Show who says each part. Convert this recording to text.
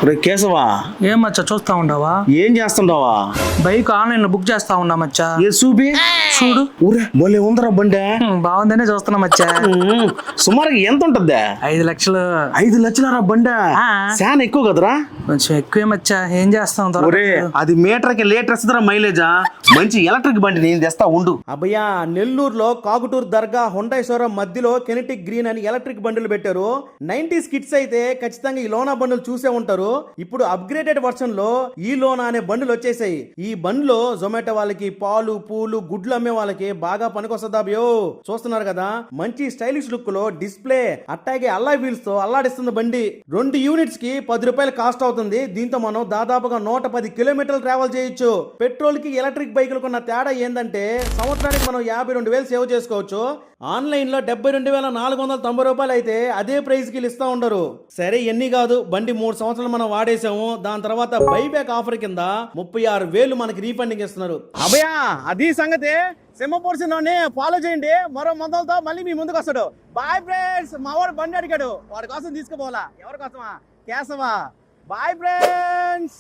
Speaker 1: కేశవా,
Speaker 2: ఏం మచ్చా చూస్తా ఉండవా?
Speaker 1: ఏం చేస్తుండవా?
Speaker 2: బైక్ ఆన్లైన్ లో బుక్ చేస్తా ఉన్నా మచ్చా.
Speaker 1: ఏ చూపి
Speaker 2: చూడు.
Speaker 1: ఊరే భలే ఉందరా బండే.
Speaker 2: బాగుందనే చూస్తున్నా మచ్చా.
Speaker 1: సుమారుగా ఎంత ఉంటద్దా?
Speaker 2: 5 లక్షలు.
Speaker 1: 5 లక్షలరా బండే?
Speaker 2: ఆ.
Speaker 1: చాలా ఎక్కువ కదరా?
Speaker 2: కొంచెం ఎక్కువే మచ్చా, ఏం చేస్తాం
Speaker 1: ఒరే, అది మీటర్కి లీటర్ ఇస్తుందిరా మైలేజా. మంచి ఎలక్ట్రిక్ బండి నేను తెస్తా ఉండు.
Speaker 3: అబ్బయ్యా, నెల్లూరులో కాకుటూరు దర్గా హుండై షోరూమ్ మధ్యలో కెనెటిక్ గ్రీన్ అని ఎలక్ట్రిక్ బండ్లు పెట్టారు. 90s కిడ్స్ అయితే ఖచ్చితంగా ఈ లోనా బండ్లు చూసే ఉంటారు. ఇప్పుడు అప్గ్రేడెడ్ వర్షన్ లో ఈ లోనా అనే బండ్లు వచ్చేసాయి. ఈ బండ్లో జొమాటో వాళ్ళకి, పాలు పూలు గుడ్లు అమ్మే వాళ్ళకి బాగా పనికొస్తుందా బ్యో. చూస్తున్నారు కదా, మంచి స్టైలిష్ లుక్ లో డిస్ప్లే, అట్టాగే అల్లాయ్ వీల్స్ తో అల్లాడిస్తుంది బండి. 2 యూనిట్స్ కి 10 రూపాయలు కాస్ట్ అవుతుంది. దీంతో మనం దాదాపుగా 110 కిలోమీటర్లు ట్రావెల్ చేయొచ్చు. పెట్రోల్ కి ఎలక్ట్రిక్ బైకులకు ఉన్న తేడా ఏంటంటే సంవత్సరానికి మనం 52,000 సేవ్ చేసుకోవచ్చు. ఆన్లైన్ లో 72,490 రూపాయలు అయితే అదే ప్రైస్ కి ఇస్తా ఉండరు. సరే, ఎన్ని కాదు, బండి 3 సంవత్సరాలు మనం వాడేసాము. దాని తర్వాత బైబ్యాక్ ఆఫర్ కింద 36,000 మనకి రీఫండింగ్ ఇస్తున్నారు. అభయా, అది సంగతి. సింహపూర్సిని ఫాలో చేయండి. మరో మందలతో మళ్ళీ మీ ముందుకు వస్తాడు. Bye friends. మా వాడు బండి అడిగాడు, వాడి కోసం తీసుకుపోవాలా. ఎవరి కోసమా? కేశవా. Bye friends.